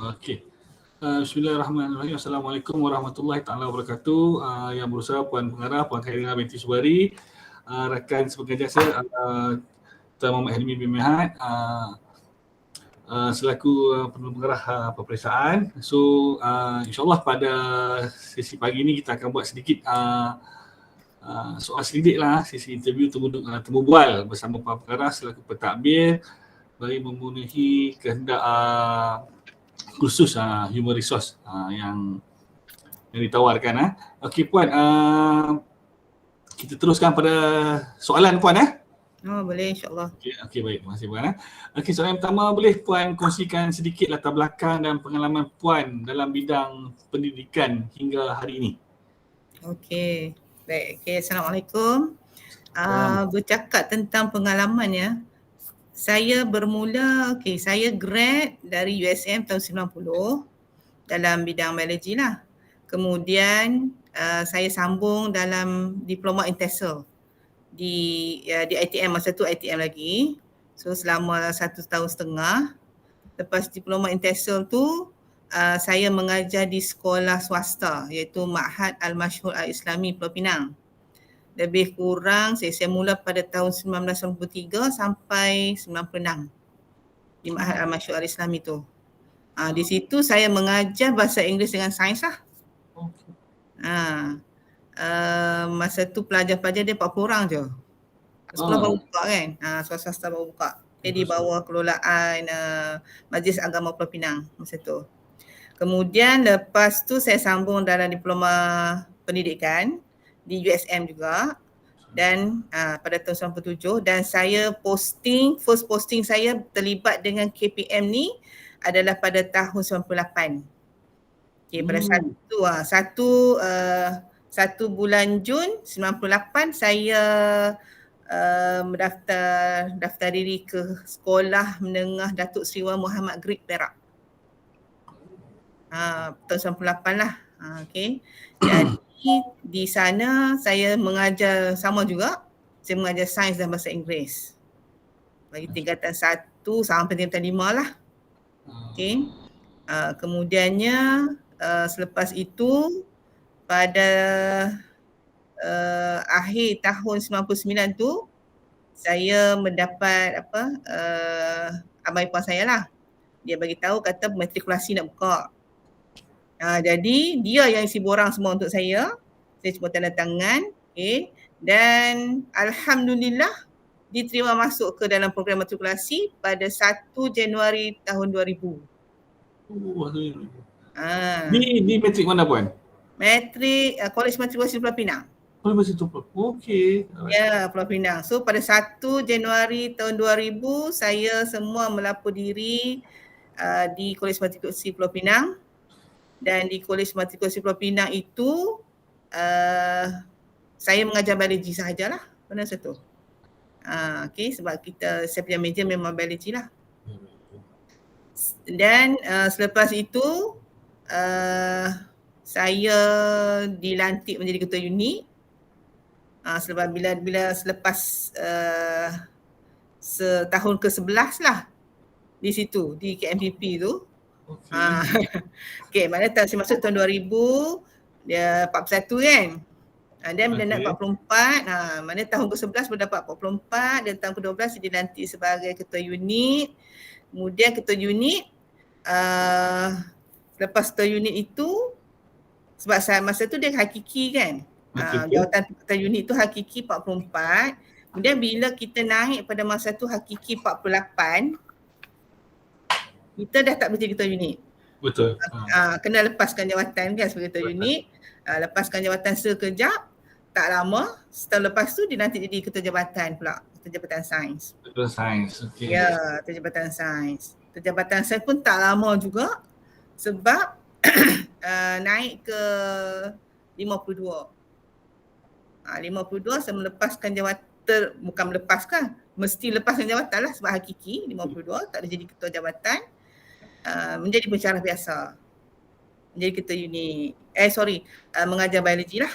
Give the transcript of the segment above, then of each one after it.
Okey. Bismillahirrahmanirrahim. Assalamualaikum warahmatullahi taala wabarakatuh. Yang berusaha Puan Pengarah, Puan Khairina binti Subari, rakan sepengajar saya Tuan Muhammad Helmi bin Mihad, selaku penulis pengarah peperiksaan. So insyaAllah pada sesi pagi ini kita akan buat sedikit soal selidik lah, sesi interview temu bual bersama Puan Pengarah selaku pentadbir bagi memenuhi kehendak kursus human resource yang ditawarkan. Okey Puan, kita teruskan pada soalan Puan. Oh, boleh, insyaAllah. Okey, baik. Terima kasih Puan. Okey, soalan pertama, boleh Puan kongsikan sedikit latar belakang dan pengalaman Puan dalam bidang pendidikan hingga hari ini? Okey, baik. Okey, Assalamualaikum. Bercakap tentang pengalaman ya. Saya bermula, saya grad dari USM tahun 90 dalam bidang biologi lah. Kemudian saya sambung dalam diploma in TESOL di ITM, masa tu ITM lagi. So selama 1 tahun setengah. Lepas diploma in TESOL tu saya mengajar di sekolah swasta iaitu Ma'had Al-Masyhur Al-Islami Pulau Pinang. Lebih kurang saya mula pada tahun 1993 sampai 96 di Ma'had Al-Masyhur Al-Islami tu. Di situ saya mengajar bahasa Inggeris dengan sains lah. Masa tu pelajar-pelajar dia 40 orang je. Sekolah baru buka kan. Sekolah swasta baru buka. Di bawah kelolaan Majlis Agama Pulau Pinang masa tu. Kemudian lepas tu saya sambung dalam diploma pendidikan di USM juga, dan pada tahun 97, dan saya first posting saya terlibat dengan KPM ni adalah pada tahun 98. Okey, pada satu bulan Jun 98 saya daftar diri ke Sekolah Menengah Datuk Seri Wan Muhammad Greek Perak. Tahun 98 lah. Okey. Jadi di sana saya mengajar sama juga. Saya mengajar sains dan bahasa Inggeris. Bagi tingkatan 1 sampai tingkatan 5 lah. Okey. Kemudiannya selepas itu pada akhir tahun 99 tu saya mendapat abang ipar saya lah. Dia bagi tahu kata matrikulasi nak buka. Jadi dia yang isi borang semua untuk saya. Saya cuma tanda tangan, dan alhamdulillah diterima masuk ke dalam program matrikulasi pada 1 Januari tahun 2000. Di matrik mana Puan? Matrik Kolej Matrikulasi Pulau Pinang. Kolej Matrikulasi. Okey. Ya, Pulau Pinang. So pada 1 Januari tahun 2000 saya semua melapor diri di Kolej Matrikulasi Pulau Pinang. Dan di Kolej Matrikulasi Pulau Pinang itu saya mengajar biologi sahajalah pada masa tu. Sebab saya punya meja memang biologi lah. Dan selepas itu saya dilantik menjadi ketua unit. Sebab bila selepas setahun ke-11 lah di situ, di KMPP tu. Mana saya masuk tahun 2000, dia 41 kan. Dan bila nak 44, mana tahun ke-11 berdapat 44, dan tahun ke-12 dia dilantik sebagai ketua unit. Kemudian ketua unit, lepas ketua unit itu, sebab masa tu dia hakiki kan. Jawatan ketua unit tu hakiki 44. Kemudian bila kita naik pada masa tu hakiki 48, kita dah tak boleh jadi ketua unit. Betul. Kena lepaskan jawatan kan sebagai ketua unit. Lepaskan jawatan sekejap, tak lama, setahun lepas tu dia nanti jadi ketua jabatan pula. Ketua Jabatan Sains. Ketua Sains, okey. Ya, Ketua Jabatan Sains. Ketua Jabatan Sains pun tak lama juga sebab naik ke 52. 52 saya melepaskan jawatan, bukan melepaskan, mesti lepaskan jawatan lah sebab hakiki 52, tak ada jadi ketua jabatan. Menjadi pensyarah biasa. Menjadi ketua unit. Mengajar biologi lah.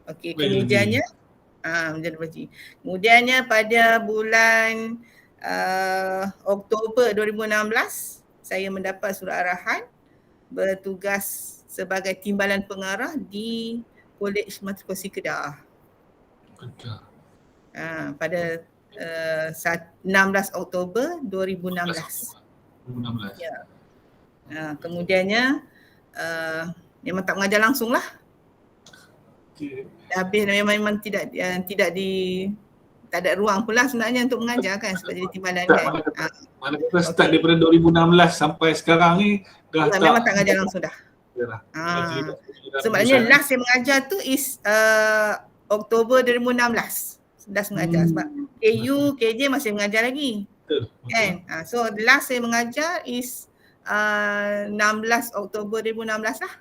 Okey, kemudiannya menjadi biologi. Kemudiannya pada bulan Oktober 2016 saya mendapat surat arahan bertugas sebagai timbalan pengarah di Kolej Matrikulasi Kedah. Kedah. Pada 16 Oktober 2016. 2016. Ya. Kemudiannya memang tak mengajar langsung lah. Okay. Habis memang tidak tak ada ruang pula sebenarnya untuk mengajar kan sebab jadi timbalan kan. Mana kata start daripada 2016 sampai sekarang ni dah tak. Memang tak mengajar langsung dah. Yalah. Sebenarnya last saya mengajar tu is Oktober 2016. Last mengajar sebab KU, KJ masih mengajar lagi. Betul. Kan? So last saya mengajar is 16 Oktober 2016 lah.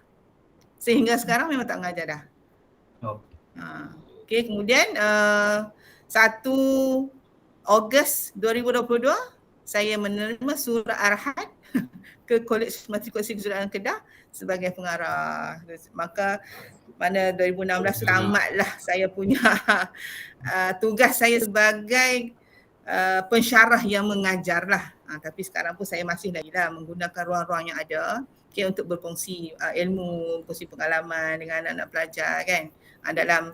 Sehingga sekarang memang tak mengajar dah. Okay, kemudian 1 Ogos 2022 saya menerima surat arahan ke Kolej Matrikulasi Kejuruteraan Kedah sebagai pengarah. Maka pada 2016 tamatlah saya punya tugas saya sebagai pensyarah yang mengajar lah. Tapi sekarang pun saya masih lagi lah menggunakan ruang-ruang yang ada untuk berkongsi ilmu, berkongsi pengalaman dengan anak-anak pelajar kan. Dalam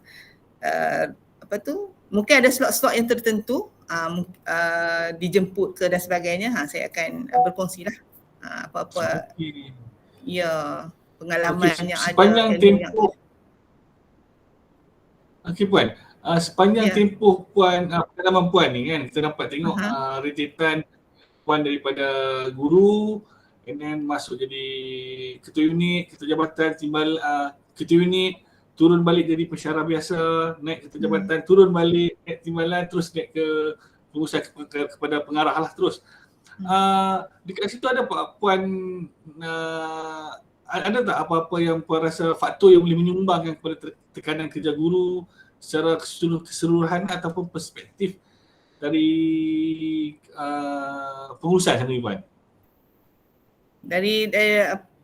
mungkin ada slot-slot yang tertentu dijemput ke dan sebagainya, saya akan berkongsi lah apa-apa pengalaman yang ada. Sepanjang tempoh Puan, sepanjang tempoh Puan, pengalaman Puan ni kan, kita dapat tengok rentetan Puan daripada guru and then masuk jadi ketua unit, ketua jabatan, ketua unit, turun balik jadi pensyarah biasa, naik ketua jabatan, turun balik, naik timbalan, terus naik ke pengurusan kepada pengarah lah terus. Dekat situ ada Puan, ada tak apa-apa yang Puan rasa faktor yang boleh menyumbangkan kepada tekanan kerja guru secara keseluruhan ataupun perspektif dari pengurusan sendiri Puan? Dari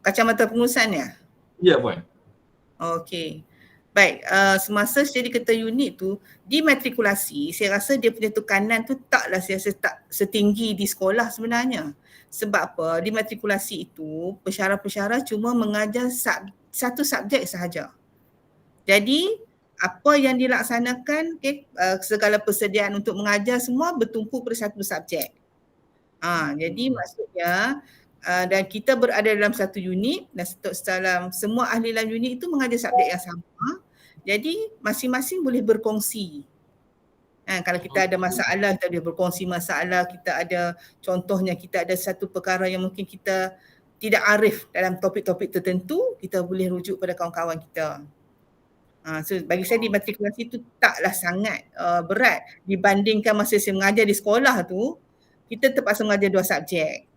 kacamata pengurusan ya? Ya Puan. Okey. Baik, semasa jadi ketua unit tu, di matrikulasi saya rasa dia punya tekanan tu taklah saya rasa tak setinggi di sekolah sebenarnya. Sebab apa? Di matrikulasi itu pensyarah-pensyarah cuma mengajar satu subjek sahaja. Jadi apa yang dilaksanakan, segala persediaan untuk mengajar semua bertumpu pada satu subjek. Jadi maksudnya dan kita berada dalam satu unit dan dalam semua ahli dalam unit itu mengajar subjek yang sama. Jadi masing-masing boleh berkongsi. Kalau kita ada masalah, kita boleh berkongsi masalah. Kita ada contohnya, kita ada satu perkara yang mungkin kita tidak arif dalam topik-topik tertentu, kita boleh rujuk pada kawan-kawan kita. So bagi saya di matrikulasi itu taklah sangat berat dibandingkan masa saya mengajar di sekolah tu, kita terpaksa mengajar 2 subjek.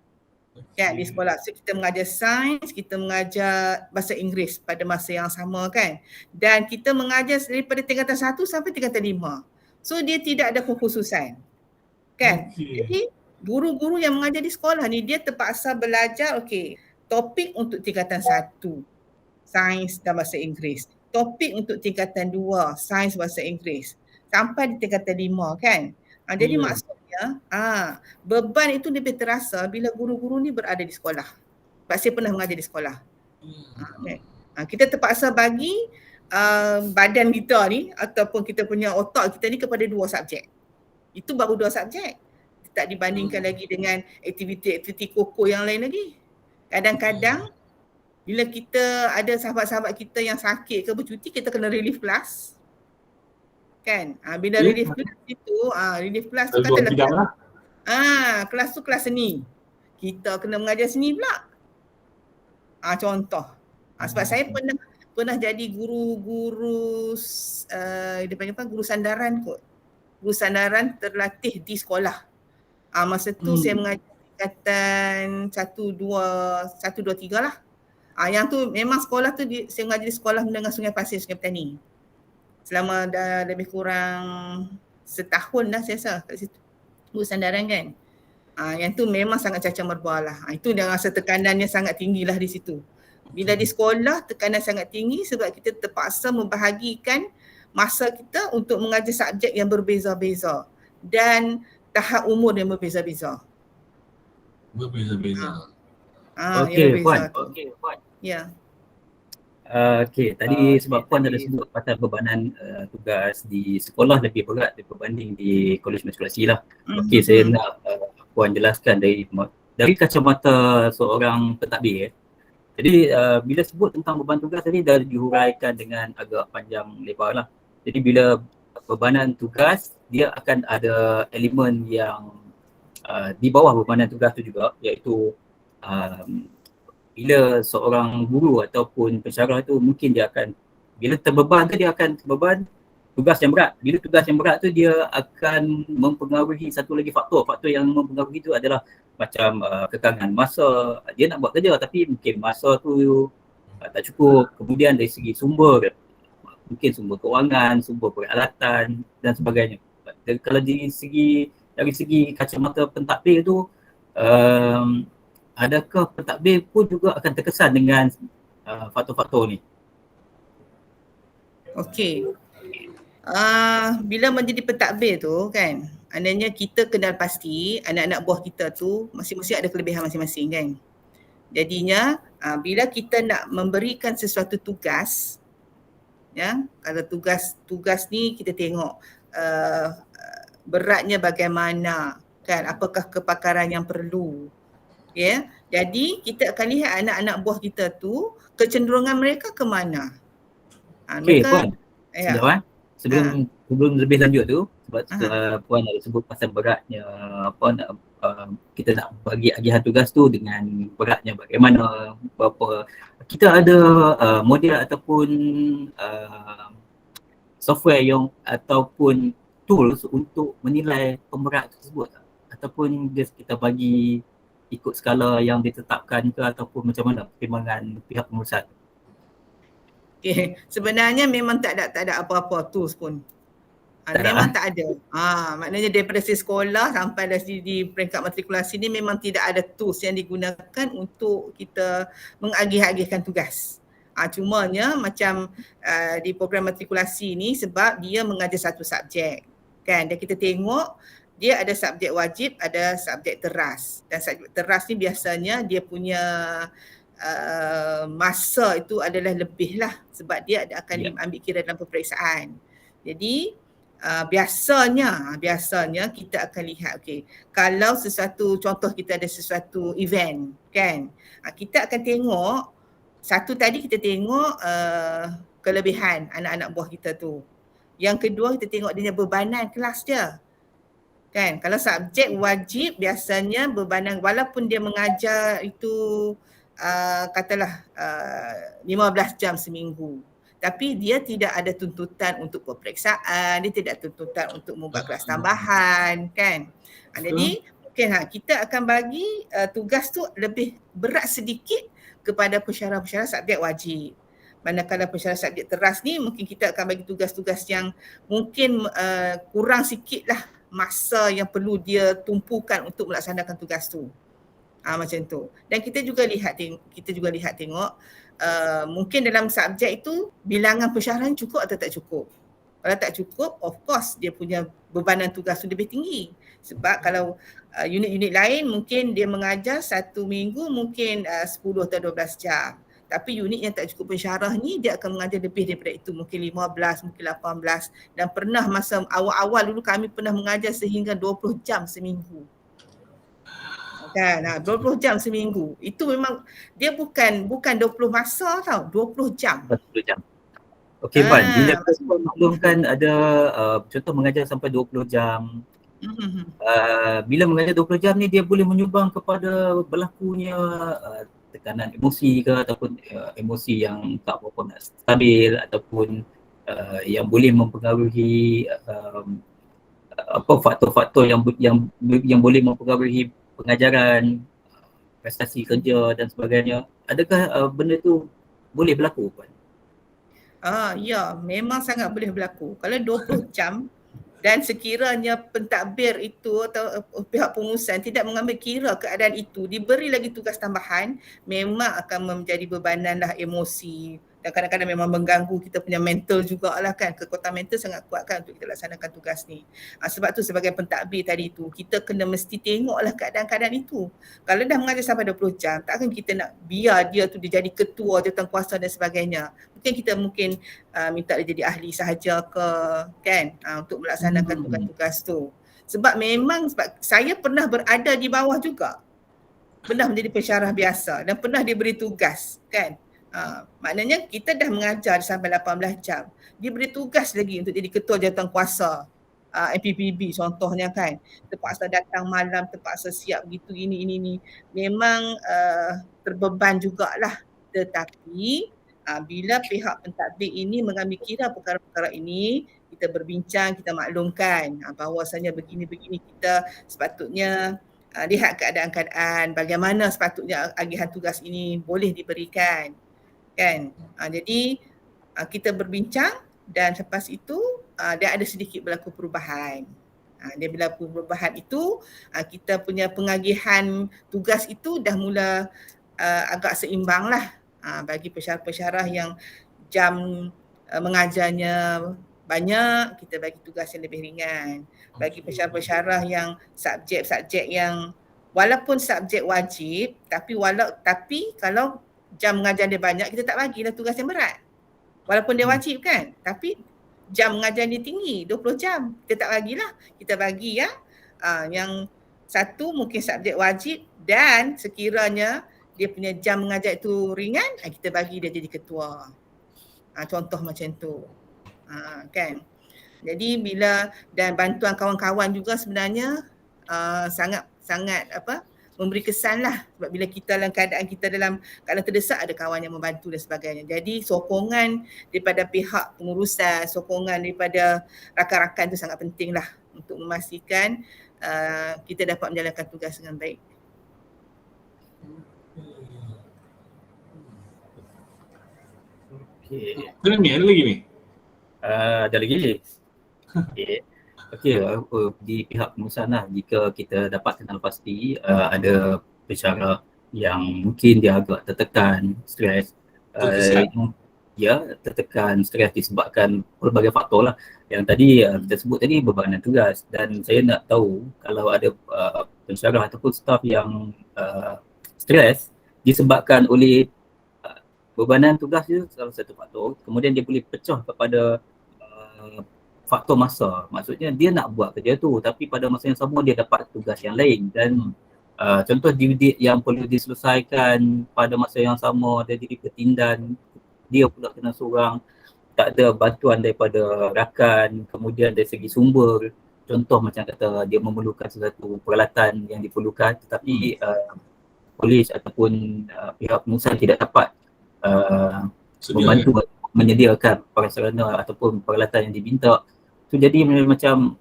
Kan di sekolah. So kita mengajar sains, kita mengajar bahasa Inggeris pada masa yang sama kan. Dan kita mengajar daripada tingkatan 1 sampai tingkatan 5. So dia tidak ada kekhususan. Kan? Jadi guru-guru yang mengajar di sekolah ni dia terpaksa belajar topik untuk tingkatan 1 sains dan bahasa Inggeris. Topik untuk tingkatan 2 sains bahasa Inggeris sampai di tingkatan 5 kan. Jadi maksudnya beban itu lebih terasa bila guru-guru ni berada di sekolah. Sebab saya pernah mengajar di sekolah. Kita terpaksa bagi badan kita ni ataupun kita punya otak kita ni kepada 2 subjek. Itu baru 2 subjek. Tak dibandingkan lagi dengan aktiviti-aktiviti koko yang lain lagi. Kadang-kadang bila kita ada sahabat-sahabat kita yang sakit ke bercuti, kita kena relief class. Kan? Bila relief class itu, relief class tu katalah kelas tu kelas seni. Kita kena mengajar seni pula. Contoh. Sebab saya pernah jadi guru dia panggil apa? Guru sandaran kot. Guru sandaran terlatih di sekolah. Masa tu saya mengajar tingkatan 1, 2, 3 lah. Yang tu memang sekolah tu saya mengajar di sekolah menengah Sungai Pasir, Sungai Petani. Selama dah lebih kurang setahun dah saya rasa kat situ. Guru sandaran kan. Yang tu memang sangat cacah merbuah lah. Itu dia rasa tekanannya sangat tinggi lah di situ. Bila di sekolah tekanan sangat tinggi sebab kita terpaksa membahagikan masa kita untuk mengajar subjek yang berbeza-beza dan tahap umur yang berbeza-beza. Ya Okey berbeza Puan. tu. Ya. Okey, tadi sebab Puan ada sebut pasal bebanan tugas di sekolah lebih berat berbanding di kolej matrikulasi lah. Okey, saya nak Puan jelaskan dari kacamata seorang pentadbir. Jadi bila sebut tentang beban tugas tadi dah dihuraikan dengan agak panjang lebar lah. Jadi bila bebanan tugas, dia akan ada elemen yang di bawah bebanan tugas tu juga, iaitu bila seorang guru ataupun pensyarah tu mungkin dia akan, bila terbeban tu dia akan terbeban tugas yang berat. Bila tugas yang berat tu dia akan mempengaruhi satu lagi faktor. Faktor yang mempengaruhi tu adalah macam kekangan masa. Dia nak buat kerja tapi mungkin masa tu tak cukup. Kemudian dari segi sumber, mungkin sumber kewangan, sumber peralatan dan sebagainya. Dan kalau dari segi kacamata pentadbir tu, adakah pentadbir pun juga akan terkesan dengan faktor-faktor ni? Okey. Bila menjadi pentadbir tu kan, maknanya kita kenal pasti anak-anak buah kita tu masing-masing ada kelebihan masing-masing kan. Jadinya bila kita nak memberikan sesuatu tugas, ya, kalau tugas ni kita tengok beratnya bagaimana kan, apakah kepakaran yang perlu. Ya, jadi kita akan lihat anak-anak buah kita tu kecenderungan mereka ke mana. Okey Puan, Ya. sebelum lebih lanjut tu, sebab Puan ada sebut pasal beratnya kita nak bagi agihan tugas tu dengan beratnya bagaimana, berapa. Kita ada model ataupun software yang ataupun tools untuk menilai pemberat tersebut, ataupun kita bagi ikut skala yang ditetapkan ke, ataupun macam mana pertimbangan pihak pengurusan? Okay. Sebenarnya memang tak ada apa-apa tools pun. Memang tak ada. Maknanya daripada sekolah sampai di peringkat matrikulasi ni memang tidak ada tools yang digunakan untuk kita mengagih-agihkan tugas. Cumanya macam di program matrikulasi ni sebab dia mengajar satu subjek kan, dan kita tengok dia ada subjek wajib, ada subjek teras. Dan subjek teras ni biasanya dia punya masa itu adalah lebih lah sebab dia akan diambil kira dalam peperiksaan. Jadi biasanya kita akan lihat, okey, kalau sesuatu, contoh kita ada sesuatu event kan, kita akan tengok satu tadi, kita tengok kelebihan anak-anak buah kita tu. Yang kedua, kita tengok dia bebanan kelas dia. Kan, kalau subjek wajib biasanya bebanan, walaupun dia mengajar itu katalah 15 jam seminggu, tapi dia tidak ada tuntutan untuk peperiksaan, dia tidak tuntutan untuk membuat kelas tambahan kan. Jadi mungkin kita akan bagi tugas tu lebih berat sedikit kepada pensyarah-pensyarah subjek wajib. Manakala pensyarah subjek teras ni mungkin kita akan bagi tugas-tugas yang mungkin kurang sikit lah masa yang perlu dia tumpukan untuk melaksanakan tugas tu. Macam tu. Dan kita juga lihat tengok mungkin dalam subjek itu bilangan pensyarahan cukup atau tak cukup. Kalau tak cukup, of course dia punya bebanan tugas tu lebih tinggi. Sebab kalau unit-unit lain mungkin dia mengajar satu minggu mungkin 10 atau 12 jam. Tapi unit yang tak cukup pensyarah ni dia akan mengajar lebih daripada itu, mungkin 15, mungkin 18, dan pernah masa awal-awal dulu kami pernah mengajar sehingga 20 jam seminggu. Kan, 20 jam seminggu. Itu memang dia bukan 20 masa tau, 20 jam. 20 jam. Okey Puan, bila kita maklumkan ada contoh mengajar sampai 20 jam. Bila mengajar 20 jam ni dia boleh menyumbang kepada berlakunya tekanan emosi ke, ataupun emosi yang tak berapa nak stabil, ataupun yang boleh mempengaruhi faktor-faktor yang boleh mempengaruhi pengajaran, prestasi kerja dan sebagainya. Adakah benda tu boleh berlaku Puan? Ya, memang sangat boleh berlaku. Kalau 20 jam dan sekiranya pentadbir itu atau pihak pengurusan tidak mengambil kira keadaan itu, diberi lagi tugas tambahan, memang akan menjadi bebanan lah emosi, dan kadang-kadang memang mengganggu kita punya mental jugalah kan, kekuatan mental sangat kuat kan untuk kita laksanakan tugas ni. Sebab tu sebagai pentadbir tadi tu, kita kena mesti tengoklah keadaan-keadaan itu. Kalau dah mengajar sampai 20 jam, takkan kita nak biar dia tu dia jadi ketua, jawatankuasa dan sebagainya. Mungkin kita minta dia jadi ahli sahaja ke kan, untuk melaksanakan tugas-tugas tu. Sebab saya pernah berada di bawah juga. Pernah menjadi pensyarah biasa dan pernah diberi tugas kan. Maknanya kita dah mengajar sampai 18 jam. Dia beri tugas lagi untuk jadi ketua jawatankuasa MPPB contohnya kan. Terpaksa datang malam, terpaksa siap gitu ini. Memang terbeban jugalah. Tetapi bila pihak pentadbir ini mengambil kira perkara-perkara ini, kita berbincang, kita maklumkan bahawasanya begini-begini kita sepatutnya lihat keadaan-keadaan bagaimana sepatutnya agihan tugas ini boleh diberikan kan. Jadi kita berbincang dan lepas itu dia ada sedikit berlaku perubahan. Dia berlaku perubahan itu kita punya pengagihan tugas itu dah mula agak seimbang lah bagi pensyarah-pensyarah yang jam mengajarnya banyak, kita bagi tugas yang lebih ringan. Bagi pensyarah-pensyarah yang subjek-subjek yang walaupun subjek wajib tapi kalau jam mengajar dia banyak, kita tak bagilah tugas yang berat. Walaupun dia wajib kan, tapi jam mengajar dia tinggi, 20 jam. Kita tak bagilah. Kita bagi yang satu mungkin subjek wajib dan sekiranya dia punya jam mengajar itu ringan, kita bagi dia jadi ketua. Contoh macam tu. Kan. Jadi dan bantuan kawan-kawan juga sebenarnya sangat memberi kesan lah. Sebab bila kita dalam keadaan keadaan terdesak, ada kawan yang membantu dan sebagainya. Jadi sokongan daripada pihak pengurusan, sokongan daripada rakan-rakan itu sangat penting lah untuk memastikan kita dapat menjalankan tugas dengan baik. Okey. Ada lagi ni? Ada lagi. Okey, di pihak pengurusan lah, jika kita dapat kenal pasti ada pensyarah yang mungkin dia agak tertekan, stres, tertekan, stres disebabkan pelbagai faktor lah. Yang tadi kita sebut tadi bebanan tugas, dan saya nak tahu kalau ada pensyarah ataupun staf yang stres disebabkan oleh bebanan tugas itu salah satu faktor. Kemudian dia boleh pecah kepada faktor masa. Maksudnya dia nak buat kerja tu tapi pada masa yang sama dia dapat tugas yang lain, dan contoh due yang perlu diselesaikan pada masa yang sama, dia jadi ketindan, dia pula kena seorang, tak ada bantuan daripada rakan. Kemudian dari segi sumber, contoh macam kata dia memerlukan sesuatu peralatan yang diperlukan tetapi polis ataupun pihak pengurusan tidak dapat membantu menyediakan prasarana ataupun peralatan yang diminta. So jadi macam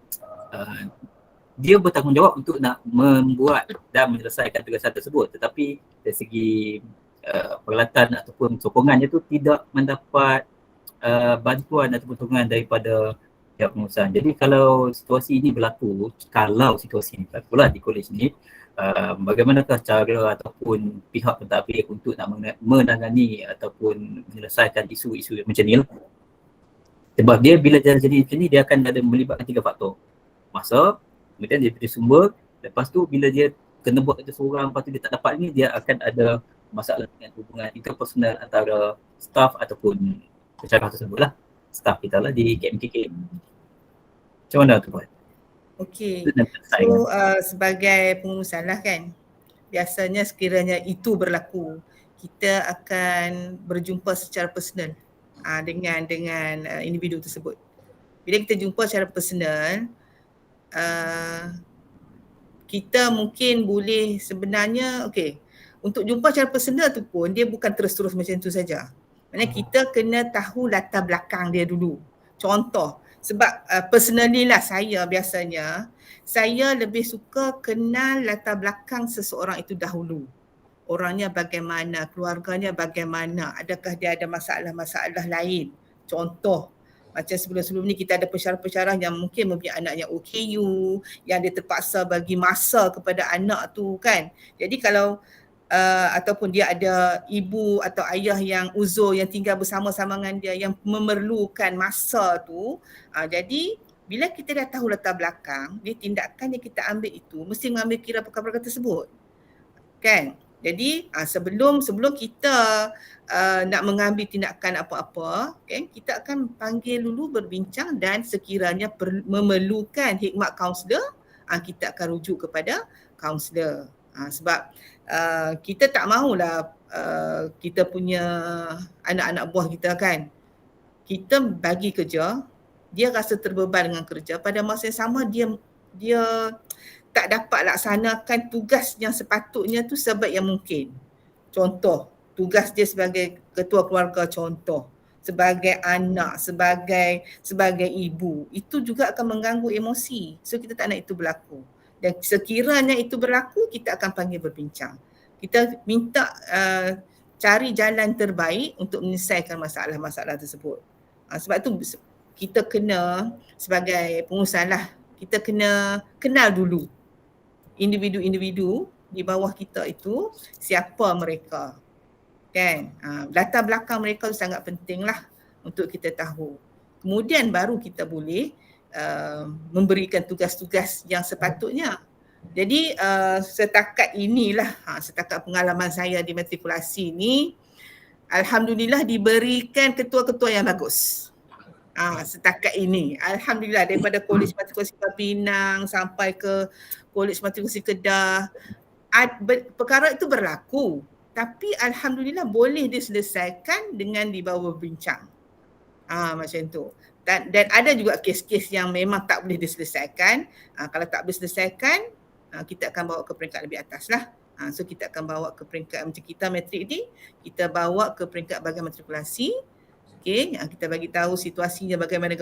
dia bertanggungjawab untuk nak membuat dan menyelesaikan tugasan tersebut, tetapi dari segi peralatan ataupun sokongannya tu tidak mendapat bantuan ataupun sokongan daripada pihak pengurusan. Jadi kalau situasi ini berlaku lah di kolej ni, bagaimanakah cara ataupun pihak pentadbir untuk nak menangani ataupun menyelesaikan isu-isu macam ni lah. Sebab dia bila jadi macam ni, dia akan ada melibatkan 3 faktor. Masa, kemudian dia beri sumber, lepas tu bila dia kena buat kerja seorang, lepas tu dia tak dapat ni, dia akan ada masalah dengan hubungan interpersonal antara staff ataupun pensyarah tersebut lah. Staff kita lah di KMKK. Macam mana tu buat? Okey, so sebagai pengurusan lah kan, biasanya sekiranya itu berlaku, kita akan berjumpa secara personal dengan individu tersebut. Bila kita jumpa secara personal, kita mungkin boleh sebenarnya, untuk jumpa secara personal tu pun dia bukan terus-terus macam tu saja. Maksudnya kita kena tahu latar belakang dia dulu. Contoh, sebab personally lah saya biasanya, saya lebih suka kenal latar belakang seseorang itu dahulu. Orangnya bagaimana, keluarganya bagaimana, adakah dia ada masalah-masalah lain. Contoh, macam sebelum-sebelum ni kita ada pensyarah-pensyarah yang mungkin mempunyai anak yang OKU, yang dia terpaksa bagi masa kepada anak tu kan. Jadi kalau ataupun dia ada ibu atau ayah yang uzur yang tinggal bersama-sama dengan dia yang memerlukan masa tu, jadi bila kita dah tahu latar belakang, dia tindakan yang kita ambil itu mesti mengambil kira perkara-perkara tersebut. Kan? Jadi sebelum kita nak mengambil tindakan apa-apa, kan, kita akan panggil dulu berbincang dan sekiranya memerlukan hikmat kaunselor, kita akan rujuk kepada kaunselor. Sebab kita tak mahulah kita punya anak-anak buah kita kan, kita bagi kerja, dia rasa terbeban dengan kerja, pada masa yang sama dia tak dapat laksanakan tugas yang sepatutnya tu sebaik yang mungkin. Contoh, tugas dia sebagai ketua keluarga, contoh, sebagai anak, sebagai ibu, itu juga akan mengganggu emosi. So kita tak nak itu berlaku. Dan sekiranya itu berlaku, kita akan panggil berbincang. Kita minta cari jalan terbaik untuk menyelesaikan masalah-masalah tersebut. Sebab tu kita kena sebagai pengusaha lah, kita kena kenal dulu individu-individu di bawah kita itu, siapa mereka, kan? Latar belakang mereka itu sangat penting lah untuk kita tahu. Kemudian baru kita boleh memberikan tugas-tugas yang sepatutnya. Jadi setakat inilah, setakat pengalaman saya di matrikulasi ni, alhamdulillah diberikan ketua-ketua yang bagus. Setakat ini, alhamdulillah, daripada Kolej Matrikulasi Pinang sampai ke Kolej Matrikulasi Kedah, perkara itu berlaku, tapi alhamdulillah boleh diselesaikan dengan dibawa berbincang. Macam tu. Dan ada juga kes-kes yang memang tak boleh diselesaikan. Kalau tak boleh diselesaikan, kita akan bawa ke peringkat lebih atas lah. So kita akan bawa ke peringkat macam kita matrik ni, kita bawa ke peringkat bahagian matrikulasi. Okay, kita bagi tahu situasinya bagaimana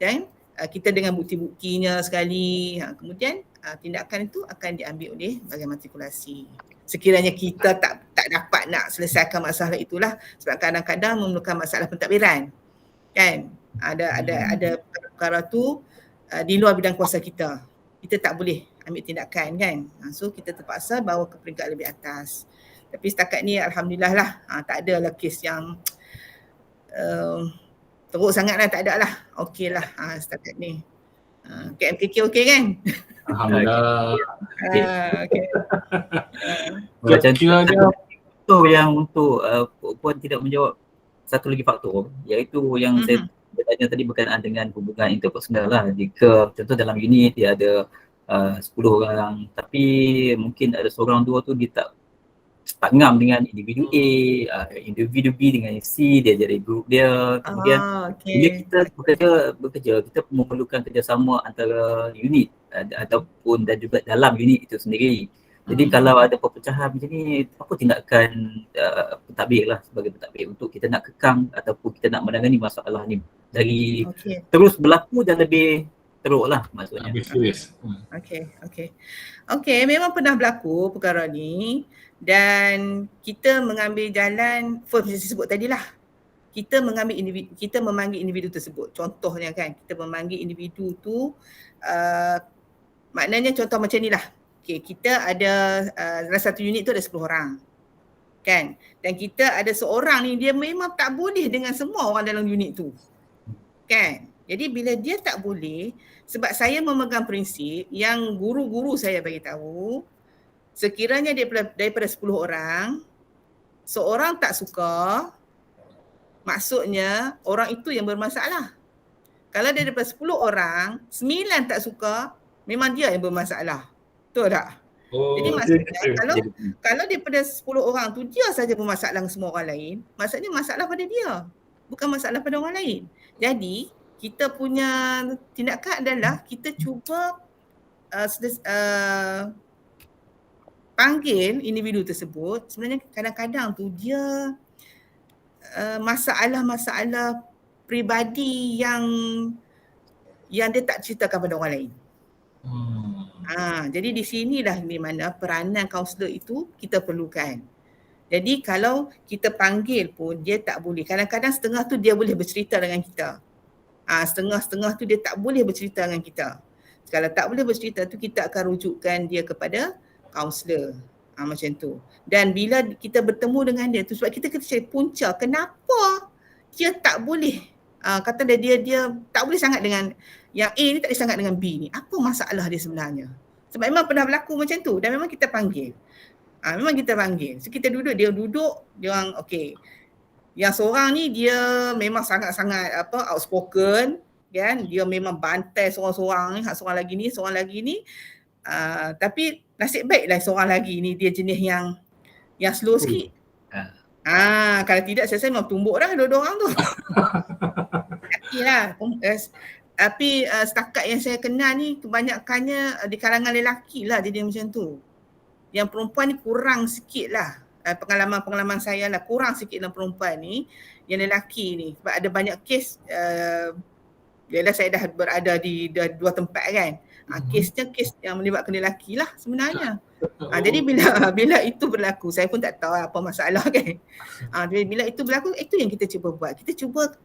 dan kita dengan bukti-buktinya sekali. Kemudian tindakan itu akan diambil oleh bahagian matrikulasi. Sekiranya kita tak dapat nak selesaikan masalah itulah, sebab kadang-kadang memerlukan masalah pentadbiran. Kan? Ada perkara tu di luar bidang kuasa kita. Kita tak boleh ambil tindakan kan. So kita terpaksa bawa ke peringkat lebih atas. Tapi setakat ni alhamdulillah lah, tak ada lah kes yang teruk sangat lah, tak ada lah. Okey lah setakat ni. KMKK okey kan? Alhamdulillah. Okay. Macam tu yang untuk Puan tidak menjawab satu lagi faktor, iaitu yang saya tanya tadi berkenaan dengan hubungan interpersonal lah. Jika contoh dalam unit dia ada 10 orang, tapi mungkin ada seorang dua tu dia tak ngam dengan individu A, individu B dengan C, dia jadi grup dia. Kemudian bila kita bekerja, kita memerlukan kerjasama antara unit ataupun dan juga dalam unit itu sendiri. Jadi kalau ada perpecahan macam ni, apa tindakan pentadbir lah sebagai pentadbir untuk kita nak kekang ataupun kita nak menangani masalah ni dari terus berlaku dan lebih teruk lah maksudnya. Lebih serius. Okay, memang pernah berlaku perkara ni dan kita mengambil jalan first yang saya sebut tadi lah. Kita memanggil individu tersebut. Contohnya kan, kita memanggil individu tu maknanya contoh macam ni lah. Okay, kita ada dalam satu unit tu ada 10 orang. Kan? Dan kita ada seorang ni dia memang tak boleh dengan semua orang dalam unit tu. Kan? Jadi bila dia tak boleh, sebab saya memegang prinsip yang guru-guru saya bagi tahu, sekiranya daripada 10 orang, seorang tak suka, maksudnya orang itu yang bermasalah. Kalau daripada 10 orang, 9 tak suka, memang dia yang bermasalah. Betul tak? Jadi maksudnya kalau daripada 10 orang tu dia saja bermasalah dengan semua orang lain, maksudnya masalah pada dia, bukan masalah pada orang lain. Jadi kita punya tindakan adalah kita cuba panggil individu tersebut. Sebenarnya kadang-kadang tu dia masalah-masalah peribadi yang dia tak ceritakan pada orang lain. Jadi di sinilah di mana peranan kaunselor itu kita perlukan. Jadi kalau kita panggil pun dia tak boleh. Kadang-kadang setengah tu dia boleh bercerita dengan kita. Setengah-setengah tu dia tak boleh bercerita dengan kita. Kalau tak boleh bercerita tu kita akan rujukkan dia kepada kaunselor. Macam tu. Dan bila kita bertemu dengan dia tu, sebab kita kena cari punca kenapa dia tak boleh kata dia tak boleh sangat dengan yang A ni, tak boleh sangat dengan B ni. Apa masalah dia sebenarnya? Sebab memang pernah berlaku macam tu dan memang kita panggil. Memang kita panggil. So kita duduk, dia orang okey. Yang seorang ni dia memang sangat-sangat outspoken, kan? Dia memang bantai seorang-seorang ni, seorang lagi ni. Tapi nasib baiklah seorang lagi ni dia jenis yang slow sikit. Kalau tidak saya memang tumbuk dah dua-dua orang tu. Yakilah. Tapi setakat yang saya kenal ni kebanyakannya di kalangan lelaki lah jadi macam tu. Yang perempuan ni kurang sikit lah. Pengalaman saya lah kurang sikit dalam perempuan ni. Yang lelaki ni. Sebab ada banyak kes, yalah saya dah berada di dua tempat kan. Kesnya kes yang melibatkan lelaki lah sebenarnya. Jadi bila itu berlaku, saya pun tak tahu apa masalah kan. Bila itu berlaku, itu yang kita cuba buat. Kita cuba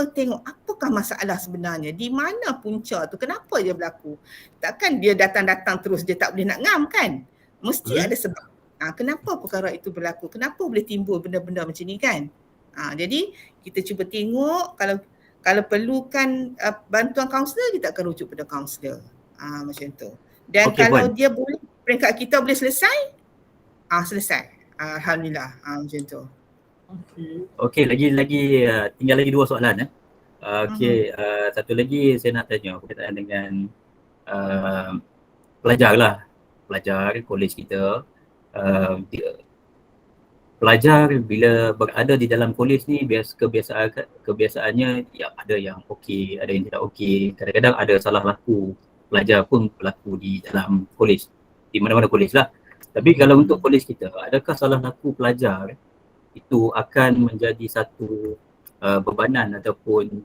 tengok apakah masalah sebenarnya. Di mana punca tu, kenapa dia berlaku. Takkan dia datang-datang terus dia tak boleh nak ngam kan. Mesti ada sebab. Kenapa perkara itu berlaku? Kenapa boleh timbul benda-benda macam ni kan? Jadi kita cuba tengok kalau perlukan bantuan kaunselor, kita akan rujuk pada kaunselor. Macam tu. Dan kalau dia boleh, peringkat kita boleh selesai, selesai. Alhamdulillah. Macam tu. Okey, lagi tinggal lagi 2 soalan. Okey, satu lagi saya nak tanya berkaitan dengan pelajar kolej kita. Pelajar bila berada di dalam kolej ni kebiasaannya ya ada yang okey, ada yang tidak okey. Kadang-kadang ada salah laku pelajar pun berlaku di dalam kolej, di mana-mana kolej lah. Tapi kalau untuk kolej kita, adakah salah laku pelajar itu akan menjadi satu bebanan ataupun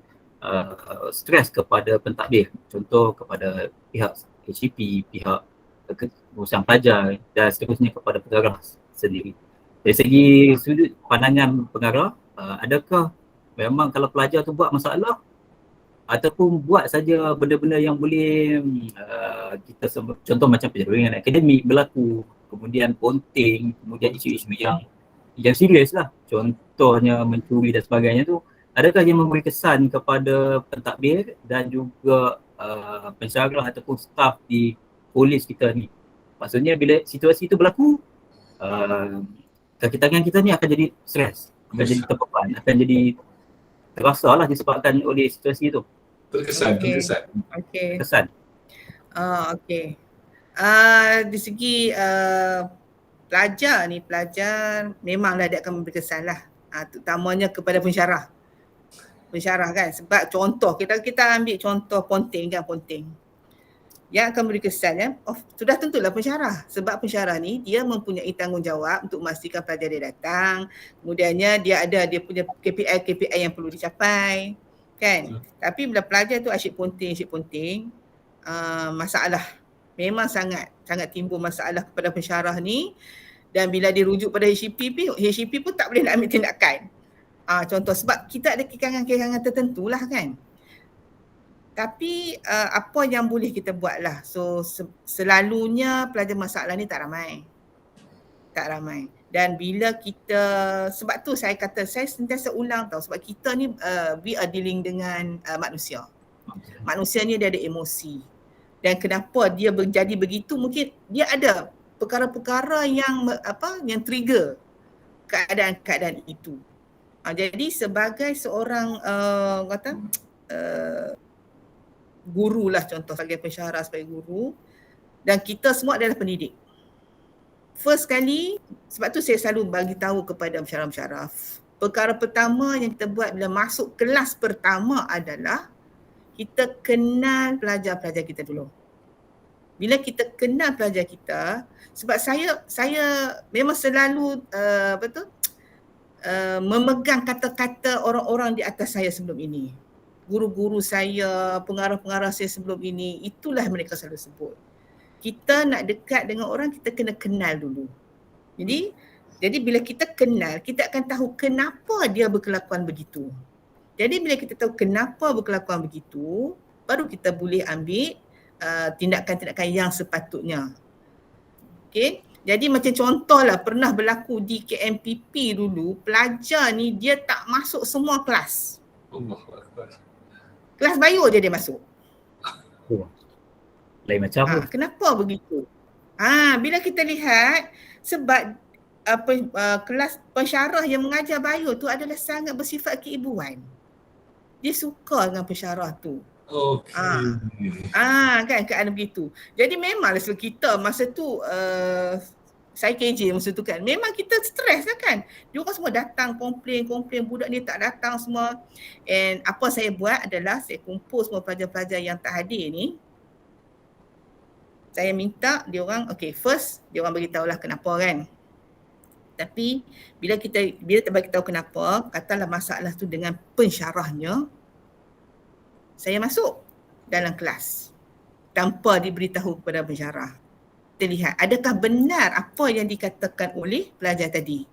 stres kepada pentadbir, contoh kepada pihak HCP, pihak urusan pelajar dan seterusnya kepada pengarah sendiri. Dari segi sudut pandangan pengarah, adakah memang kalau pelajar tu buat masalah ataupun buat saja benda-benda yang boleh kita sebut, contoh macam penjaringan akademik berlaku, kemudian ponting, kemudian isu-isu yang serius lah, contohnya mencuri dan sebagainya tu, adakah dia memberi kesan kepada pentadbir dan juga pensyarah ataupun staf di kolej kita ni? Maksudnya bila situasi itu berlaku, kaki tangan kita ni akan jadi stres, akan jadi terbeban, akan jadi terasa lah disebabkan oleh situasi itu. Terkesan. Kesan. Okey. Di segi pelajar memanglah dia akan memberi kesan lah. Terutamanya kepada pensyarah kan. Sebab contoh, kita ambil contoh ponting. Yang akan beri kesan sudah tentulah pensyarah. Sebab pensyarah ni dia mempunyai tanggungjawab untuk memastikan pelajar dia datang. Kemudiannya dia punya KPI yang perlu dicapai kan. Tapi bila pelajar tu asyik ponting, masalah. Memang sangat timbul masalah kepada pensyarah ni. Dan bila dirujuk pada HCP pun tak boleh nak ambil tindakan. Contoh sebab kita ada kekangan-kekangan tertentu lah kan. Tapi apa yang boleh kita buat lah. So selalunya pelajar masalah ni tak ramai. Dan bila kita, sebab tu saya kata, saya sentiasa ulang tau, sebab kita ni we are dealing dengan manusia. Manusia ni dia ada emosi. Dan kenapa dia menjadi begitu, mungkin dia ada perkara-perkara yang trigger keadaan-keadaan itu. Jadi sebagai seorang guru lah, contoh sebagai pensyarah, sebagai guru, dan kita semua adalah pendidik. First kali, sebab tu saya selalu bagi tahu kepada pensyarah-pensyarah, perkara pertama yang kita buat bila masuk kelas pertama adalah kita kenal pelajar-pelajar kita dulu. Bila kita kenal pelajar kita, sebab saya memang selalu memegang kata-kata orang-orang di atas saya sebelum ini. Guru-guru saya, pengarah-pengarah saya sebelum ini, itulah mereka selalu sebut. Kita nak dekat dengan orang, kita kena kenal dulu. Jadi bila kita kenal, kita akan tahu kenapa dia berkelakuan begitu. Jadi bila kita tahu kenapa berkelakuan begitu, baru kita boleh ambil tindakan-tindakan yang sepatutnya. Okey. Jadi macam contohlah pernah berlaku di KMPP dulu, pelajar ni dia tak masuk semua kelas. Allahuakbar. Kelas bio je dia masuk. Oh. Lain macam tu. Kenapa begitu? Bila kita lihat sebab kelas pensyarah yang mengajar bio tu adalah sangat bersifat keibuan. Dia suka dengan pensyarah tu. Okey. Kan keadaan begitu. Jadi memanglah kita masa tu saya KJ masa tu kan, memang kita stres lah kan. Dia orang semua datang komplain, budak ni tak datang semua. And apa saya buat adalah saya kumpul semua pelajar-pelajar yang tak hadir ni. Saya minta dia orang, okay, first dia orang beritahulah kenapa kan. Tapi bila tak bagi tahu kenapa, katalah masalah tu dengan pensyarahnya, saya masuk dalam kelas tanpa diberitahu kepada pensyarah. Kita lihat adakah benar apa yang dikatakan oleh pelajar tadi.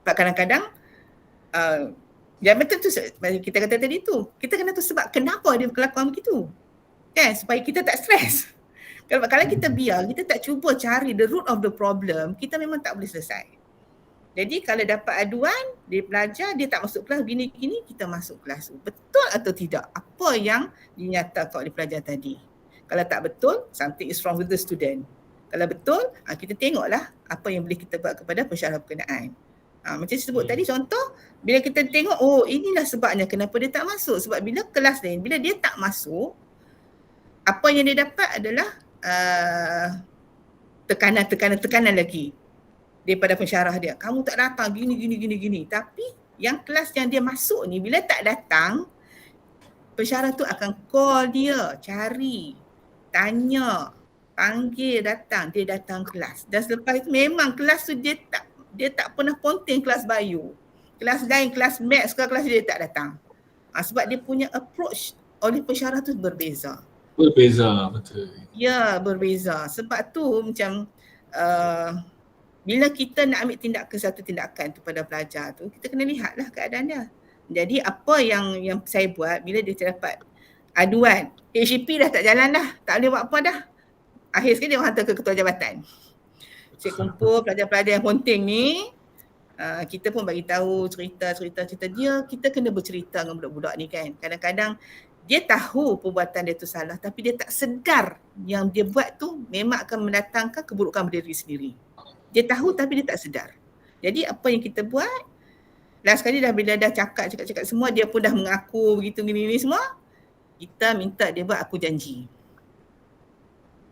Sebab kadang-kadang yang betul tu kita kata tadi tu, kita kena tahu sebab kenapa dia kelakuan begitu. Kan, supaya kita tak stres. Kalau kita biar, kita tak cuba cari the root of the problem, kita memang tak boleh selesai. Jadi kalau dapat aduan dari pelajar, dia tak masuk kelas gini-gini, kita masuk kelas. Betul atau tidak apa yang dinyatakan oleh pelajar tadi. Kalau tak betul, something is wrong with the student. Kalau betul, kita tengoklah apa yang boleh kita buat kepada pensyarah berkenaan. Macam saya sebut tadi contoh, bila kita tengok, oh inilah sebabnya kenapa dia tak masuk. Sebab bila kelas lain, bila dia tak masuk, apa yang dia dapat adalah tekanan lagi daripada pensyarah dia. Kamu tak datang gini. Tapi yang kelas yang dia masuk ni, bila tak datang, pensyarah tu akan call dia, cari, tanya, panggil datang, dia datang kelas. Dan selepas itu memang kelas tu dia tak pernah ponting kelas bio. Kelas lain, kelas maths ke kelas dia tak datang. Sebab dia punya approach oleh pensyarah tu berbeza. Berbeza, betul. Ya, berbeza. Sebab tu macam bila kita nak ambil satu tindakan tu pada pelajar tu, kita kena lihatlah keadaan dia. Jadi apa yang saya buat bila dia terdapat aduan, HCP dah tak jalan dah, tak boleh buat apa dah. Akhir sekali dia hantar ke ketua jabatan. Saya kumpul pelajar-pelajar yang ponting ni, kita pun bagi tahu cerita dia, kita kena bercerita dengan budak-budak ni kan. Kadang-kadang dia tahu perbuatan dia tu salah tapi dia tak sedar yang dia buat tu memang akan mendatangkan keburukan pada diri sendiri. Dia tahu tapi dia tak sedar. Jadi apa yang kita buat, last kali dah bila dah cakap semua, dia pun dah mengaku begitu gini semua, kita minta dia buat aku janji.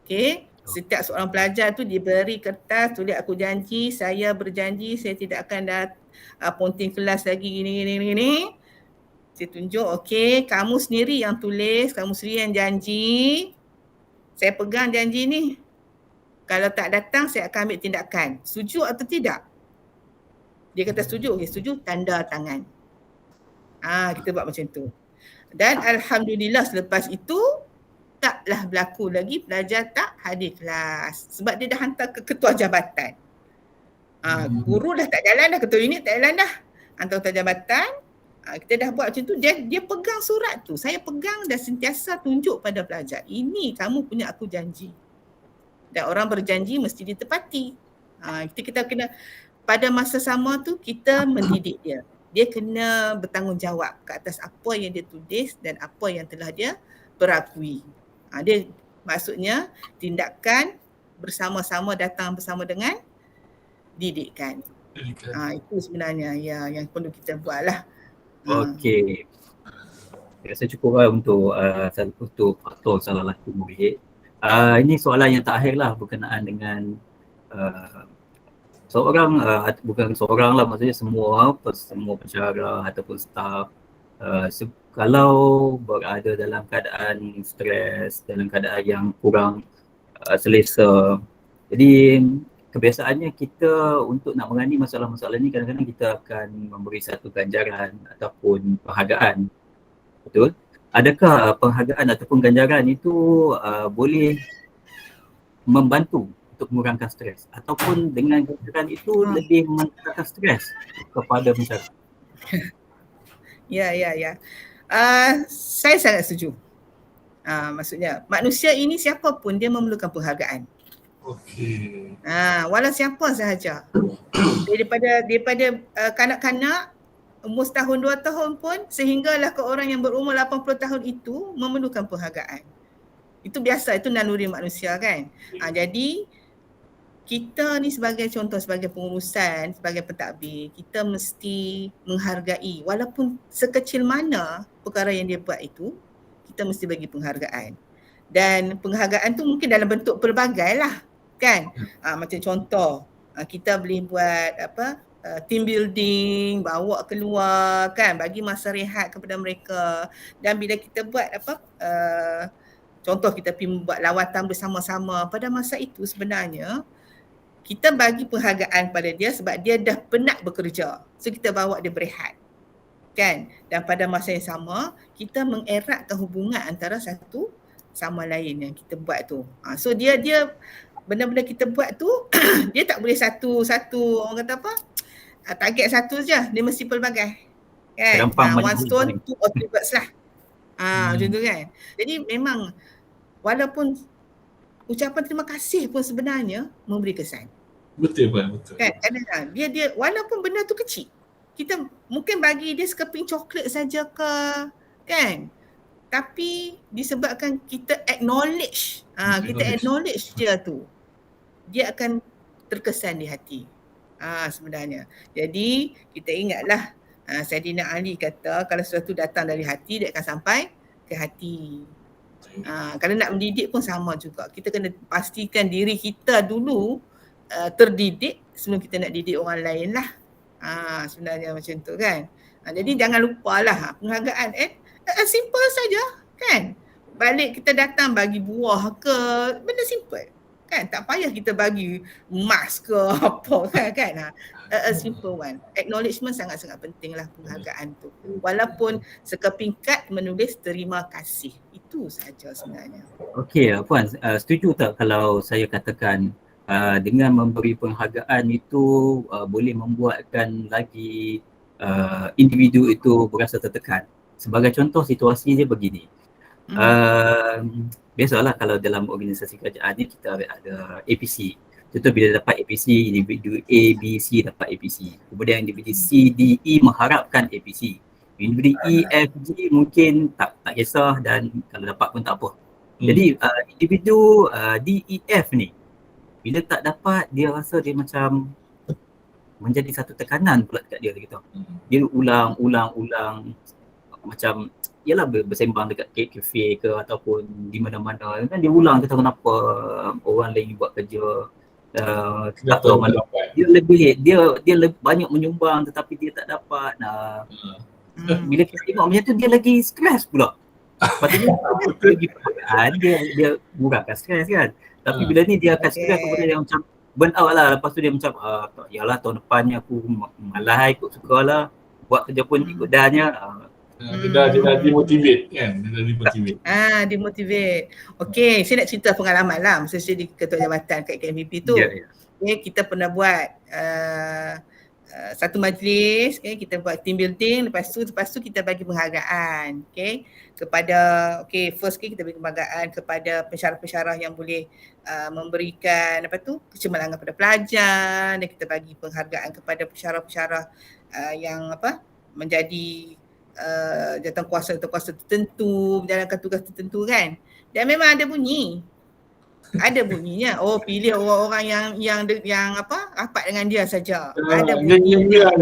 Okey, setiap seorang pelajar tu diberi kertas tulis aku janji, saya berjanji saya tidak akan ponting kelas lagi gini. Saya tunjuk, okey, kamu sendiri yang tulis, kamu sendiri yang janji. Saya pegang janji ni. Kalau tak datang, saya akan ambil tindakan. Setuju atau tidak? Dia kata setuju. Okey, setuju, tanda tangan. Kita buat macam tu. Dan alhamdulillah selepas itu, taklah berlaku lagi pelajar tak hadir kelas. Sebab dia dah hantar ke ketua jabatan. Guru dah tak jalan dah, ketua unit tak jalan dah. Hantar ketua jabatan. Kita dah buat macam tu, dia pegang surat tu. Saya pegang dan sentiasa tunjuk pada pelajar. Ini kamu punya aku janji. Dan orang berjanji mesti ditepati. Kita kena, pada masa sama tu kita mendidik dia. Dia kena bertanggungjawab ke atas apa yang dia tulis dan apa yang telah dia berakui. Dia maksudnya tindakan bersama-sama datang bersama dengan didikan. Itu sebenarnya yang perlu kita buat lah. Okey. Saya rasa cukup lah untuk faktor salah laku murid. Ini soalan yang terakhir lah berkenaan dengan bukan seorang lah, maksudnya semua pensyarah ataupun staf. Kalau berada dalam keadaan stres, dalam keadaan yang kurang selesa, jadi kebiasaannya kita untuk nak menangani masalah-masalah ni kadang-kadang kita akan memberi satu ganjaran ataupun penghargaan. Betul? Adakah penghargaan ataupun ganjaran itu boleh membantu untuk mengurangkan stres ataupun dengan ganjaran itu lebih mengurangkan stres kepada masyarakat? Ya. Saya sangat setuju. Maksudnya manusia ini siapa pun dia memerlukan penghargaan. Okey. Walau siapa sahaja. Daripada kanak-kanak umur setahun 2 tahun pun sehinggalah ke orang yang berumur 80 tahun itu memerlukan penghargaan. Itu biasa, itu naluri manusia kan. Jadi kita ni sebagai contoh, sebagai pengurusan, sebagai pentadbir, kita mesti menghargai walaupun sekecil mana perkara yang dia buat itu, kita mesti bagi penghargaan. Dan penghargaan tu mungkin dalam bentuk pelbagai lah kan. Macam contoh, kita boleh buat team building, bawa keluar kan, bagi masa rehat kepada mereka. Dan bila kita buat contoh kita pergi buat lawatan bersama-sama, pada masa itu sebenarnya kita bagi penghargaan pada dia sebab dia dah penat bekerja. So kita bawa dia berehat kan. Dan pada masa yang sama kita mengeratkan hubungan antara satu sama lain yang kita buat tu. So dia benda-benda kita buat tu dia tak boleh satu orang kata apa, target satu je, dia mesti pelbagai kan. One stone two or three birds lah. Macam tu kan. Jadi memang walaupun ucapan terima kasih pun sebenarnya memberi kesan. Betul Puan, betul. Kan kadang-kadang dia walaupun benda tu kecil, kita mungkin bagi dia sekeping coklat saja ke kan, tapi disebabkan kita acknowledge, kita acknowledge dia tu, dia akan terkesan di hati sebenarnya. Jadi kita ingatlah Saidina Ali kata kalau sesuatu datang dari hati dia akan sampai ke hati. Kalau nak mendidik pun sama juga. Kita kena pastikan diri kita dulu terdidik sebelum kita nak didik orang lain lah. Sebenarnya macam tu kan. Jadi jangan lupalah penghargaan simple saja kan. Balik kita datang bagi buah ke, benda simple kan. Tak payah kita bagi emas ke apa kan. A simple one. Acknowledgement sangat-sangat penting lah penghargaan tu. Walaupun sekeping kad menulis terima kasih. Itu saja sebenarnya. Okey Puan, setuju tak kalau saya katakan dengan memberi penghargaan itu boleh membuatkan lagi individu itu berasa tertekan. Sebagai contoh situasi dia begini. Biasalah kalau dalam organisasi kerajaan ni kita ada APC. Contoh bila dapat APC, individu A, B, C dapat APC. Kemudian individu C, D, E mengharapkan APC. Individu E, F, G mungkin tak kisah dan kalau dapat pun tak apa. Jadi individu D, E, F ni bila tak dapat dia rasa dia macam menjadi satu tekanan pula dekat dia gitu. Dia ulang macam ialah bersembang dekat kafe ke ataupun di mana-mana kan dia ulang kata kenapa orang lain buat kerja tak tahu mana dia lebih banyak menyumbang tetapi dia tak dapat. Bila kita tengok macam tu dia lagi stres pula. Patutnya lagi perhatian dia murahkan stres kan. Tapi bila ni dia akan stres kemudian dia macam burn out lah. Lepas tu dia macam yalah tahun depannya aku malas ikut sukalah buat kerja pun ikut dahnya. Dia dah demotivate kan. Demotivate. Okey, saya nak cerita pengalaman lah masa saya di ketua jabatan kat KMPP tu. Okay, kita pernah buat satu majlis, okay, kita buat team building, lepas tu kita bagi penghargaan, okay, kepada first kita bagi penghargaan kepada pensyarah-pensyarah yang boleh memberikan kecemerlangan pada pelajar, dan kita bagi penghargaan kepada pensyarah-pensyarah yang menjadi jawatan kuasa tertentu, menjalankan tugas tertentu kan. Dan memang ada bunyinya. Pilih orang-orang yang rapat dengan dia saja. Ada bunyinya.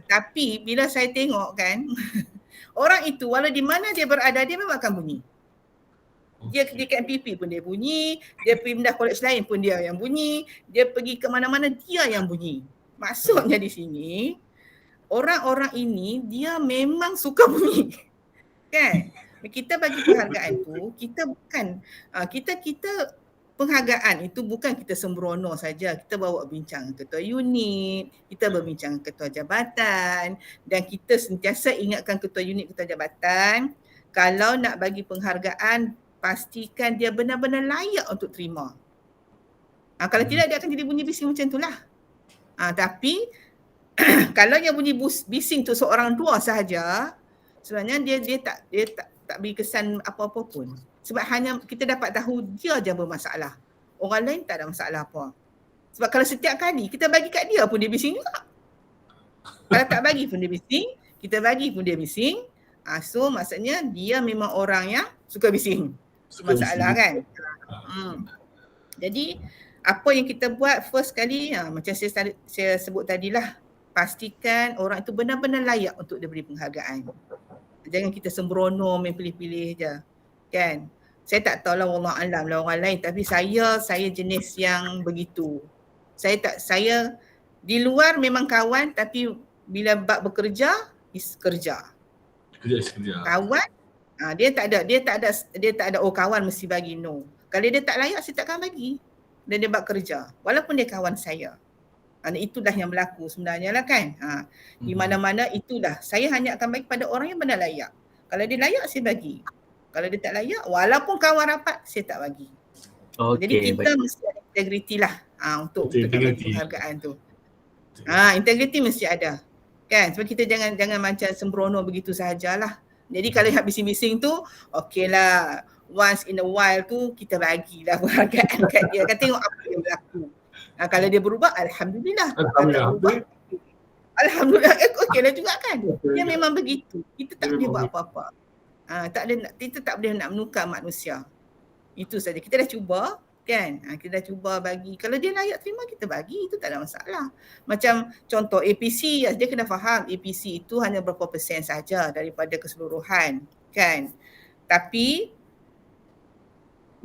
Tapi bila saya tengok kan orang itu walau di mana dia berada dia memang akan bunyi. Dia di KMPP pun dia bunyi, dia pindah college lain pun dia yang bunyi, dia pergi ke mana-mana dia yang bunyi. Maksudnya di sini orang-orang ini dia memang suka bunyi. Kan? Kita bagi penghargaan tu, kita bukan kita penghargaan itu bukan kita sembrono saja. Kita bawa bincang ketua unit, kita berbincang ketua jabatan, dan kita sentiasa ingatkan ketua unit, ketua jabatan, kalau nak bagi penghargaan pastikan dia benar-benar layak untuk terima. Kalau tidak dia akan jadi bunyi bising macam itulah. Tapi kalau yang bunyi bising tu seorang dua sahaja, sebenarnya dia tak beri kesan apa-apa pun. Sebab hanya kita dapat tahu dia je bermasalah. orang lain tak ada masalah apa. Sebab kalau setiap kali kita bagi kat dia pun dia bising juga. Kalau tak bagi pun dia bising, kita bagi pun dia bising. So maksudnya dia memang orang yang suka bising. Masalah kan. Jadi apa yang kita buat first kali, macam saya sebut tadilah, pastikan orang itu benar-benar layak untuk diberi penghargaan. Jangan kita sembrono main pilih-pilih je. Kan? Saya tak tahu lah wallah alam lah orang lain, tapi saya jenis yang begitu. Saya di luar memang kawan, tapi bila bab bekerja, kerja. Kerja. Kawan, dia tak ada kawan mesti bagi, no. Kalau dia tak layak, saya takkan bagi. Dan dia bab kerja. Walaupun dia kawan saya. Itulah yang berlaku sebenarnya lah kan. Di mana-mana itulah. Saya hanya akan bagi pada orang yang benar layak. Kalau dia layak, saya bagi. Kalau dia tak layak, walaupun kawan rapat, saya tak bagi. Jadi kita mesti ada integriti lah untuk bagi penghargaan tu. Integriti mesti ada. Kan? Sebab kita jangan macam sembrono begitu sahajalah. Jadi kalau yang bising-bising tu, okey lah. Once in a while tu kita bagilah penghargaan kat dia. Kan tengok apa yang berlaku. Kalau dia berubah, Alhamdulillah. Alhamdulillah, okey lah juga kan. Dia memang begitu. Kita tak boleh buat apa-apa. Kita tak boleh nak menukar manusia. Itu saja. Kita dah cuba kan. Kita dah cuba bagi. Kalau dia layak terima, kita bagi. Itu tak ada masalah. Macam contoh APC, dia kena faham APC itu hanya berapa persen saja daripada keseluruhan kan. Tapi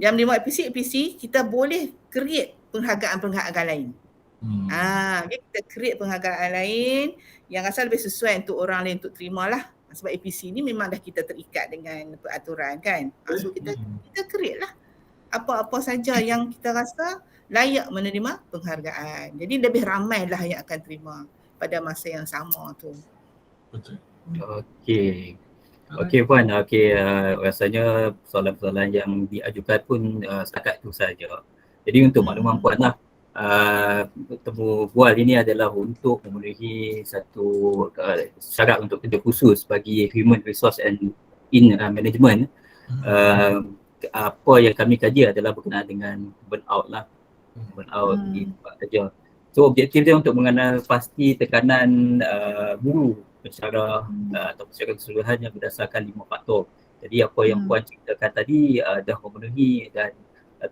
yang menerima APC kita boleh create penghargaan-penghargaan lain. Kita create penghargaan lain yang rasa lebih sesuai untuk orang lain untuk terima lah. Sebab APC ni memang dah kita terikat dengan peraturan kan. So kita create lah apa-apa saja yang kita rasa layak menerima penghargaan. Jadi lebih ramai lah yang akan terima pada masa yang sama tu. Betul. Okey Puan, rasanya soalan-soalan yang diajukan pun setakat itu saja. Jadi untuk makluman Puan lah, temu bual ini adalah untuk memenuhi satu syarat untuk kerja khusus bagi Human Resource and Management. Apa yang kami kaji adalah berkenaan dengan burnout lah. Burnout di tempat kerja. So objektif dia untuk mengenal pasti tekanan guru secara atau secara keseluruhannya berdasarkan 5 faktor. Jadi apa yang Puan ceritakan tadi dah memenuhi dan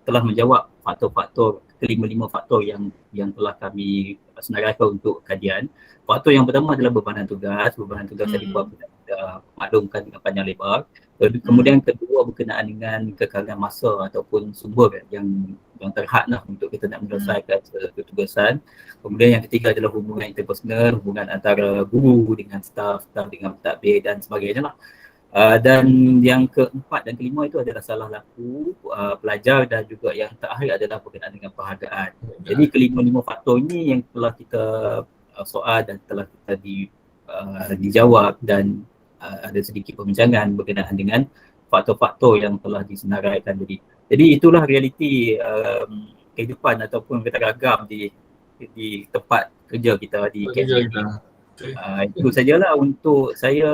telah menjawab faktor-faktor, kelima-lima faktor yang telah kami senaraikan untuk kajian. Faktor yang pertama adalah bebanan tugas. Bebanan tugas tadi Puan sudah maklumkan dengan panjang lebar. Kemudian kedua berkenaan dengan kekalangan masa ataupun sumber yang terhad lah untuk kita nak menyelesaikan tugasan. Kemudian yang ketiga adalah hubungan interpersonal, hubungan antara guru dengan staff dengan pentadbir dan sebagainya lah. Dan yang keempat dan kelima itu adalah salah laku pelajar dan juga yang terakhir adalah berkenaan dengan penghargaan. Jadi kelima-lima faktor ini yang telah kita soal dan telah kita dijawab dan ada sedikit perbincangan berkenaan dengan faktor-faktor yang telah disenaraikan tadi. Jadi itulah realiti kehidupan ataupun kita ragam di tempat kerja kita di KSM. Itu sajalah untuk saya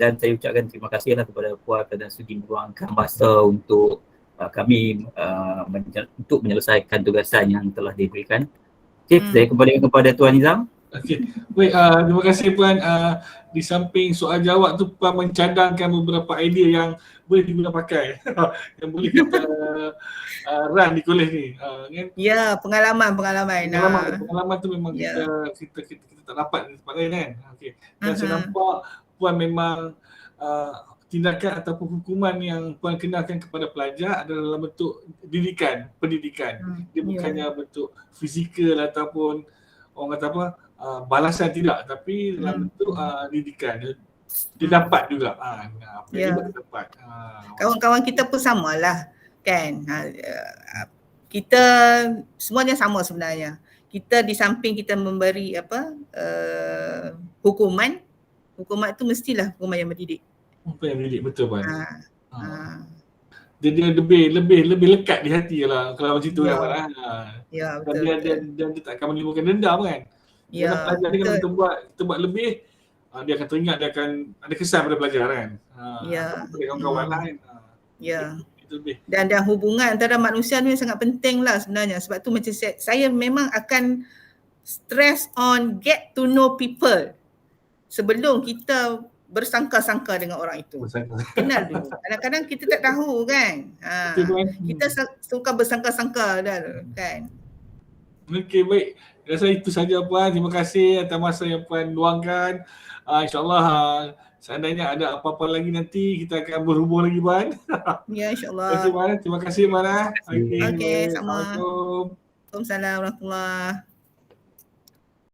dan saya ucapkan terima kasihlah kepada Puan kerana sudi meluangkan masa untuk kami untuk menyelesaikan tugasan yang telah diberikan. Okey, saya kembali kepada Tuan Nizam. Okey. Baik, terima kasih Puan. Di samping soal jawab tu Puan mencadangkan beberapa idea yang boleh diguna pakai yang boleh kita run di kolej ni. Kan? Ya, pengalaman. Pengalaman tu memang kita tak dapat di tempat lain kan. Okey. Dan saya nampak Puan memang tindakan ataupun hukuman yang Puan kenalkan kepada pelajar adalah dalam bentuk pendidikan. Dia bukannya bentuk fizikal ataupun orang kata apa balasan tidak, tapi dalam bentuk didikan. Dia dapat juga. Dia dapat. Kawan-kawan kita pun samalah kan. Kita semuanya sama sebenarnya. Kita di samping kita memberi hukuman itu mestilah hukuman yang mendidik. Hukuman yang mendidik, betul Puan. Dia lebih lekat di hati lah kalau macam tu kan. Ya, betul. Dan dia tak akan menimbulkan dendam kan. Kalau pelajar dia kita buat lebih, dia akan teringat, dia akan ada kesan pada pelajar kan. Kawan-kawan lah kan. Itu lebih. Dan hubungan antara manusia ni sangat penting lah sebenarnya. Sebab tu macam saya memang akan stress on get to know people sebelum kita bersangka-sangka dengan orang itu. Kenal dulu. Kadang-kadang kita tak tahu kan. Kita suka bersangka-sangka dah kan. Okey, baik. Rasa itu saja Puan. Terima kasih atas masa yang Puan luangkan. InsyaAllah seandainya ada apa-apa lagi nanti kita akan berhubung lagi Puan. Ya, insyaAllah. Terima kasih Puan. Okey, Okey, sama. Assalamualaikum. Waalaikumsalam warahmatullahi.